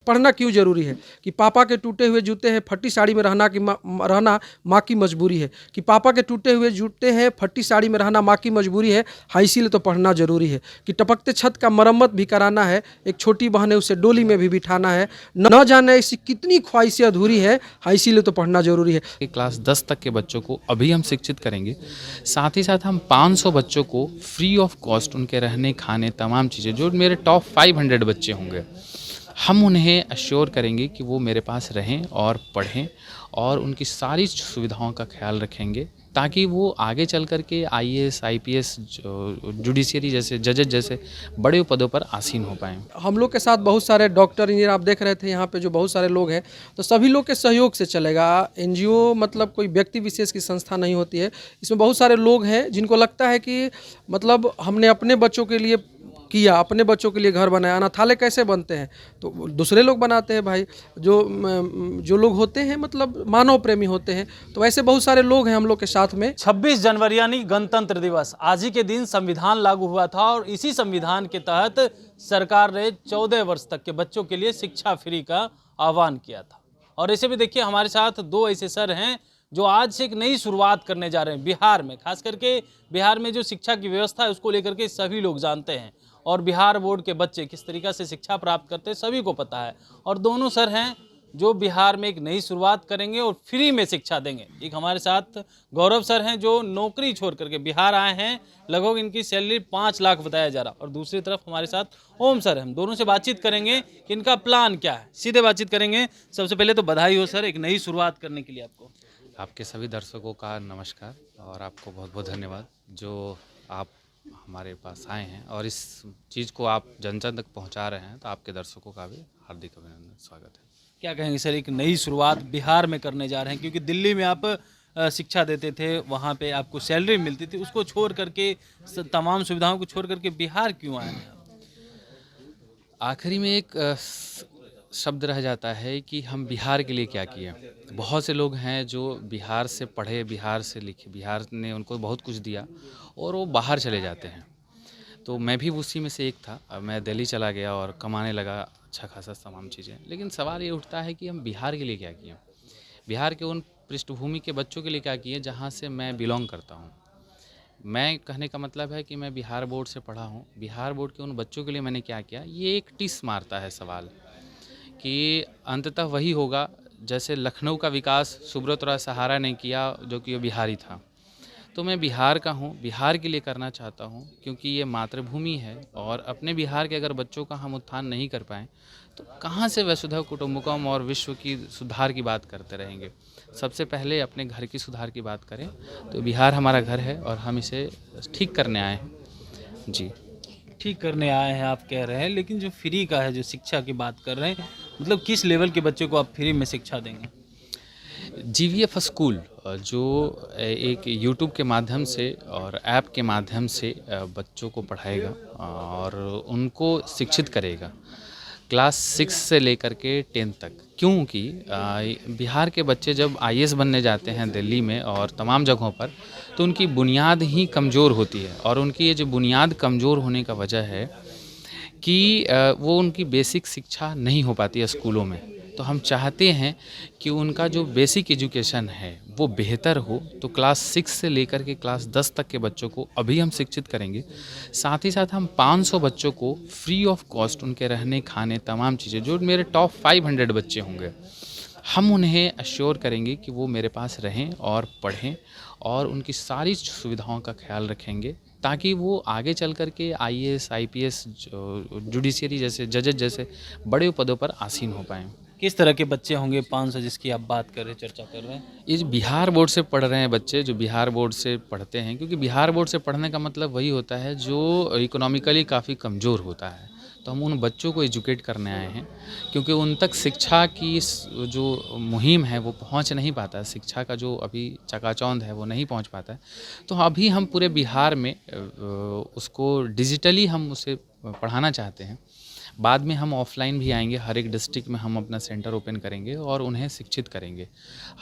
पढ़ना क्यों ज़रूरी है, कि पापा के टूटे हुए जूते हैं, फटी साड़ी में रहना माँ की मजबूरी है, कि पापा के टूटे हुए जूते हैं, फटी साड़ी में रहना माँ की मजबूरी है, हाँ इसीलिए तो पढ़ना ज़रूरी है, कि टपकते छत का मरम्मत भी कराना है, एक छोटी बहन है उसे डोली में भी बिठाना है, न जाने ऐसी कितनी ख्वाहिशें अधूरी है, हाँ इसीलिए तो पढ़ना ज़रूरी है। क्लास 10 तक के बच्चों को अभी हम शिक्षित करेंगे, साथ ही साथ हम 500 बच्चों को फ्री ऑफ कॉस्ट उनके रहने खाने तमाम चीज़ें, जो मेरे टॉप 500 बच्चे होंगे, हम उन्हें अश्योर करेंगे कि वो मेरे पास रहें और पढ़ें और उनकी सारी सुविधाओं का ख्याल रखेंगे, ताकि वो आगे चल कर के IAS IPS जुडिशियरी जैसे जजेस जैसे बड़े पदों पर आसीन हो पाएँ। हम लोग के साथ बहुत सारे डॉक्टर इंजीनियर आप देख रहे थे यहाँ पे जो बहुत सारे लोग हैं, तो सभी लोग के सहयोग से चलेगा। NGO मतलब कोई व्यक्ति विशेष की संस्था नहीं होती है। इसमें बहुत सारे लोग हैं जिनको लगता है कि मतलब हमने अपने बच्चों के लिए किया, अपने बच्चों के लिए घर बनाया। अनाथालय कैसे बनते हैं, तो दूसरे लोग बनाते हैं भाई, जो लोग होते हैं मतलब मानव प्रेमी होते हैं, तो ऐसे बहुत सारे लोग हैं हम लोग के साथ में। 26 जनवरी यानी गणतंत्र दिवस, आज ही के दिन संविधान लागू हुआ था और इसी संविधान के तहत सरकार ने 14 वर्ष तक के बच्चों के लिए शिक्षा फ्री का आह्वान किया था। और ऐसे भी देखिए हमारे साथ दो ऐसे सर हैं जो आज से एक नई शुरुआत करने जा रहे हैं बिहार में। खास करके बिहार में जो शिक्षा की व्यवस्था है उसको लेकर के सभी लोग जानते हैं और बिहार बोर्ड के बच्चे किस तरीक़ा से शिक्षा प्राप्त करते हैं सभी को पता है। और दोनों सर हैं जो बिहार में एक नई शुरुआत करेंगे और फ्री में शिक्षा देंगे। एक हमारे साथ गौरव सर हैं जो नौकरी छोड़ करके बिहार आए हैं, लगभग इनकी सैलरी 5 लाख बताया जा रहा। और दूसरी तरफ हमारे साथ ओम सर हैं, हम दोनों से बातचीत करेंगे कि इनका प्लान क्या है, सीधे बातचीत करेंगे। सबसे पहले तो बधाई हो सर एक नई शुरुआत करने के लिए आपको। आपके सभी दर्शकों का नमस्कार और आपको बहुत बहुत धन्यवाद जो आप हमारे पास आए हैं और इस चीज़ को आप जन जन तक पहुंचा रहे हैं, तो आपके दर्शकों का भी हार्दिक अभिनंदन, स्वागत है। क्या कहेंगे सर, एक नई शुरुआत बिहार में करने जा रहे हैं, क्योंकि दिल्ली में आप शिक्षा देते थे, वहाँ पे आपको सैलरी मिलती थी, उसको छोड़ करके तमाम सुविधाओं को छोड़ करके बिहार क्यों आए हैं? आखिरी में एक शब्द रह जाता है कि हम बिहार के लिए क्या किए। बहुत से लोग हैं जो बिहार से पढ़े, बिहार से लिखे, बिहार ने उनको बहुत कुछ दिया और वो बाहर चले जाते हैं। तो मैं भी उसी में से एक था। अब मैं दिल्ली चला गया और कमाने लगा अच्छा खासा तमाम चीज़ें। लेकिन सवाल ये उठता है कि हम बिहार के लिए क्या किए, बिहार के उन पृष्ठभूमि के बच्चों के लिए क्या किए जहाँ से मैं बिलोंग करता हूँ। मैं कहने का मतलब है कि मैं बिहार बोर्ड से पढ़ा हूँ, बिहार बोर्ड के उन बच्चों के लिए मैंने क्या किया। ये एक टिस मारता है सवाल कि अंततः वही होगा जैसे लखनऊ का विकास सुब्रत राय सहारा ने किया जो कि वो बिहारी था। तो मैं बिहार का हूँ, बिहार के लिए करना चाहता हूँ क्योंकि ये मातृभूमि है और अपने बिहार के अगर बच्चों का हम उत्थान नहीं कर पाएँ तो कहाँ से वसुधैव कुटुंबकम और विश्व की सुधार की बात करते रहेंगे। सबसे पहले अपने घर की सुधार की बात करें तो बिहार हमारा घर है और हम इसे ठीक करने आए हैं। जी, ठीक करने आए हैं आप कह रहे हैं, लेकिन जो फ्री का है, जो शिक्षा की बात कर रहे हैं, मतलब किस लेवल के बच्चों को आप फ्री में शिक्षा देंगे? GVF स्कूल जो एक यूट्यूब के माध्यम से और ऐप के माध्यम से बच्चों को पढ़ाएगा और उनको शिक्षित करेगा क्लास 6 से लेकर के 10 तक। क्योंकि बिहार के बच्चे जब IAS बनने जाते हैं दिल्ली में और तमाम जगहों पर, तो उनकी बुनियाद ही कमज़ोर होती है और उनकी ये जो बुनियाद कमज़ोर होने का वजह है कि वो उनकी बेसिक शिक्षा नहीं हो पाती है स्कूलों में। तो हम चाहते हैं कि उनका जो बेसिक एजुकेशन है वो बेहतर हो, तो क्लास 6 से लेकर के क्लास 10 तक के बच्चों को अभी हम शिक्षित करेंगे। साथ ही साथ हम 500 बच्चों को फ्री ऑफ कॉस्ट उनके रहने खाने तमाम चीज़ें, जो मेरे टॉप 500 बच्चे होंगे, हम उन्हें अश्योर करेंगे कि वो मेरे पास रहें और पढ़ें और उनकी सारी सुविधाओं का ख्याल रखेंगे, ताकि वो आगे चल कर के IAS IPS जुडिशियरी जैसे जजेस जैसे बड़े पदों पर आसीन हो पाएँ। किस तरह के बच्चे होंगे 500 जिसकी आप बात कर रहे हैं, चर्चा कर रहे हैं? ये जो बिहार बोर्ड से पढ़ रहे हैं बच्चे, जो बिहार बोर्ड से पढ़ते हैं, क्योंकि बिहार बोर्ड से पढ़ने का मतलब वही होता है जो इकोनॉमिकली काफ़ी कमज़ोर होता है। तो हम उन बच्चों को एजुकेट करने आए हैं क्योंकि उन तक शिक्षा की जो मुहिम है वो पहुंच नहीं पाता है, शिक्षा का जो अभी चकाचौंध है वो नहीं पहुंच पाता है। तो अभी हम पूरे बिहार में उसको डिजिटली हम उसे पढ़ाना चाहते हैं। बाद में हम ऑफलाइन भी आएंगे, हर एक डिस्ट्रिक्ट में हम अपना सेंटर ओपन करेंगे और उन्हें शिक्षित करेंगे।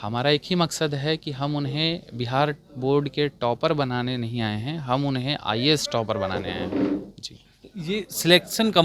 हमारा एक ही मकसद है कि हम उन्हें बिहार बोर्ड के टॉपर बनाने नहीं आए हैं, हम उन्हें IAS टॉपर बनाने आए हैं। जी, ये सिलेक्शन का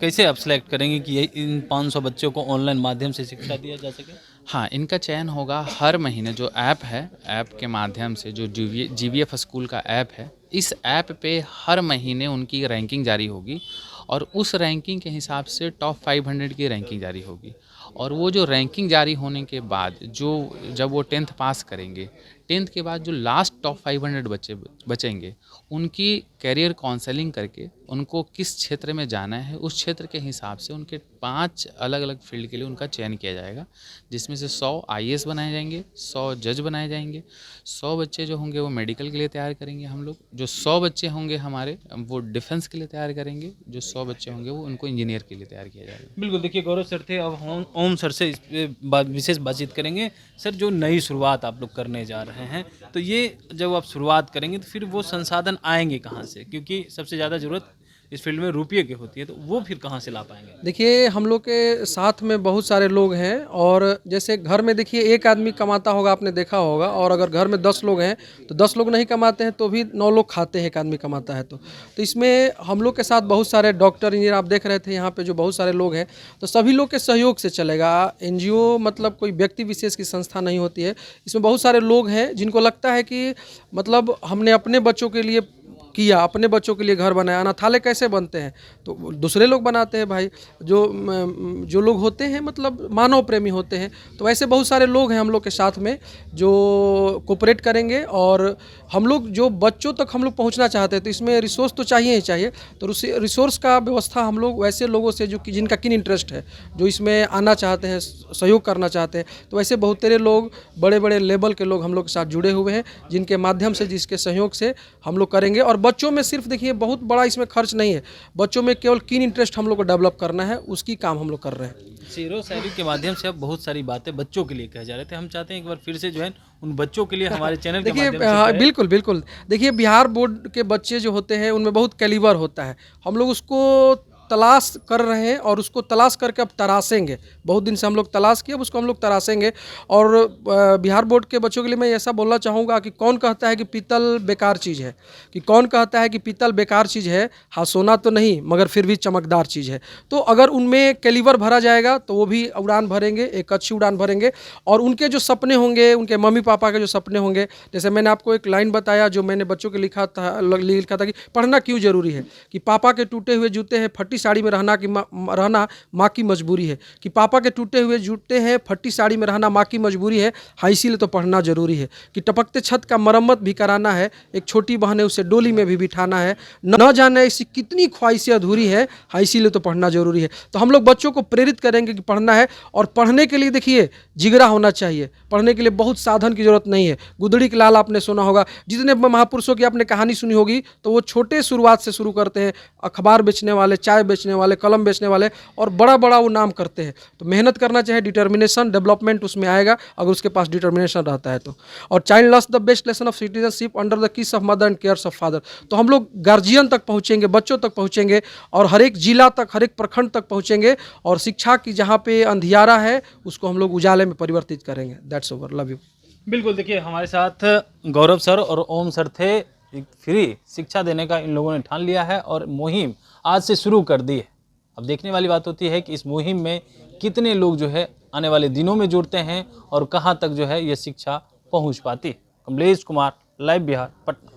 कैसे आप सिलेक्ट करेंगे कि ये इन 500 बच्चों को ऑनलाइन माध्यम से शिक्षा दिया जा सके? हाँ, इनका चयन होगा हर महीने। जो ऐप है, ऐप के माध्यम से जो GVF स्कूल का ऐप है, इस ऐप पे हर महीने उनकी रैंकिंग जारी होगी और उस रैंकिंग के हिसाब से टॉप 500 की रैंकिंग जारी होगी। और वो जो रैंकिंग जारी होने के बाद जब वो 10th पास करेंगे, 10th के बाद जो लास्ट टॉप 500 बच्चे बचेंगे, उनकी कैरियर काउंसलिंग करके उनको किस क्षेत्र में जाना है, उस क्षेत्र के हिसाब से उनके 5 अलग अलग फील्ड के लिए उनका चयन किया जाएगा, जिसमें से 100 IAS बनाए जाएंगे, 100 जज बनाए जाएंगे, 100 बच्चे जो होंगे वो मेडिकल के लिए तैयार करेंगे हम लोग, जो 100 बच्चे होंगे हमारे वो डिफेंस के लिए तैयार करेंगे, जो 100 बच्चे होंगे वो उनको इंजीनियर के लिए तैयार किया जाएगा। बिल्कुल, देखिए गौरव सर थे, अब हम ओम सर से इस पे विशेष बातचीत करेंगे। सर, जो नई शुरुआत आप लोग करने जा रहे हैं, तो ये जब आप शुरुआत करेंगे तो फिर वो संसाधन आएंगे कहाँ से? क्योंकि सबसे ज़्यादा ज़रूरत इस फील्ड में रुपये की होती है, तो वो फिर कहाँ से ला पाएंगे? देखिए, हम लोग के साथ में बहुत सारे लोग हैं और जैसे घर में देखिए एक आदमी कमाता होगा, आपने देखा होगा, और अगर घर में 10 लोग हैं तो 10 लोग नहीं कमाते हैं तो भी 9 लोग खाते हैं, एक आदमी कमाता है तो इसमें हम लोग के साथ बहुत सारे डॉक्टर, इंजीनियर, आप देख रहे थे यहाँ पे जो बहुत सारे लोग हैं, तो सभी लोग के सहयोग से चलेगा। NGO मतलब कोई व्यक्ति विशेष की संस्था नहीं होती है। इसमें बहुत सारे लोग हैं जिनको लगता है कि मतलब हमने अपने बच्चों के लिए किया, अपने बच्चों के लिए घर बनाया। अनाथालय कैसे बनते हैं? तो दूसरे लोग बनाते हैं भाई, जो लोग होते हैं मतलब मानव प्रेमी होते हैं। तो ऐसे बहुत सारे लोग हैं हम लोग के साथ में जो कोऑपरेट करेंगे और हम लोग जो बच्चों तक हम लोग पहुंचना चाहते हैं, तो इसमें रिसोर्स तो चाहिए ही चाहिए। तो रिसोर्स का व्यवस्था हम लोग वैसे लोगों से जिनका किन इंटरेस्ट है, जो इसमें आना चाहते हैं, सहयोग करना चाहते हैं, तो ऐसे बहुत तेरे लोग बड़े बड़े लेवल के लोग हम लोग के साथ जुड़े हुए हैं, जिनके माध्यम से, जिसके सहयोग से हम लोग करेंगे। और बच्चों में सिर्फ देखिए बहुत बड़ा इसमें खर्च नहीं है, बच्चों में केवल किन इंटरेस्ट हम लोग को डेवलप करना है, उसकी काम हम लोग कर रहे हैं। शेरो शायरी के माध्यम से अब बहुत सारी बातें बच्चों के लिए कह जा रहे थे, हम चाहते हैं एक बार फिर से जो है उन बच्चों के लिए हमारे चैनल के देखिए, माध्यम से कहें। बिल्कुल बिल्कुल। देखिए, बिहार बोर्ड के बच्चे जो होते हैं उनमें बहुत कैलिबर होता है, हम लोग उसको तलाश कर रहे हैं और उसको तलाश करके अब तराशेंगे। बहुत दिन से हम लोग तलाश किए, अब उसको हम लोग तराशेंगे। और बिहार बोर्ड के बच्चों के लिए मैं ऐसा बोलना चाहूँगा कि कौन कहता है कि पीतल बेकार चीज़ है, कि कौन कहता है कि पीतल बेकार चीज़ है? हाँ, सोना तो नहीं मगर फिर भी चमकदार चीज़ है। तो अगर उनमें कैलिबर भरा जाएगा तो वो भी उड़ान भरेंगे, एक अच्छी उड़ान भरेंगे। और उनके जो सपने होंगे, उनके मम्मी पापा के जो सपने होंगे, जैसे मैंने आपको एक लाइन बताया जो मैंने बच्चों के लिखा था कि पढ़ना क्यों ज़रूरी है, कि पापा के टूटे हुए जूते हैं, फटी साड़ी में रहना माँ की मजबूरी है, कि पापा के टूटे हुए जूते हैं, फटी साड़ी में रहना माँ की मजबूरी है, हाँ इसीलिए तो पढ़ना जरूरी है, कि टपकते छत का मरम्मत भी कराना है, एक छोटी बहन है उसे डोली में भी बिठाना है, न जाने ऐसी कितनी ख्वाहिशें अधूरी है, हाँ इसीलिए तो पढ़ना जरूरी है। तो हम लोग बच्चों को प्रेरित करेंगे कि पढ़ना है। और पढ़ने के लिए देखिए जिगरा होना चाहिए, पढ़ने के लिए बहुत साधन की जरूरत नहीं है। गुदड़ी के लाल आपने सुना होगा, जितने महापुरुषों की आपने कहानी सुनी होगी, तो वो छोटे शुरुआत से शुरू करते हैं, अखबार बेचने वाले, चाय बेचने वाले, कलम बेचने वाले, और बड़ा बड़ा वो नाम करते हैं। तो मेहनत करना चाहिए, डिटर्मिनेशन, डेवलपमेंट उसमें आएगा अगर उसके पास डिटर्मिनेशन रहता है तो। और child learns the best lesson of citizenship under the किस of mother and cares of father. तो हम लोग गार्जियन तक पहुंचेंगे, बच्चों तक पहुंचेंगे और हर एक जिला तक, हर एक प्रखंड तक पहुंचेंगे, और शिक्षा की जहाँ पे अंधियारा है उसको हम लोग उजाले में परिवर्तित करेंगे। That's over, love you. बिल्कुल, देखिए हमारे साथ गौरव सर और ओम सर थे। एक फ्री शिक्षा देने का इन लोगों ने ठान लिया है और मुहिम आज से शुरू कर दी है। अब देखने वाली बात होती है कि इस मुहिम में कितने लोग जो है आने वाले दिनों में जुड़ते हैं और कहां तक जो है ये शिक्षा पहुंच पाती है। कमलेश कुमार, लाइव बिहार, पटना।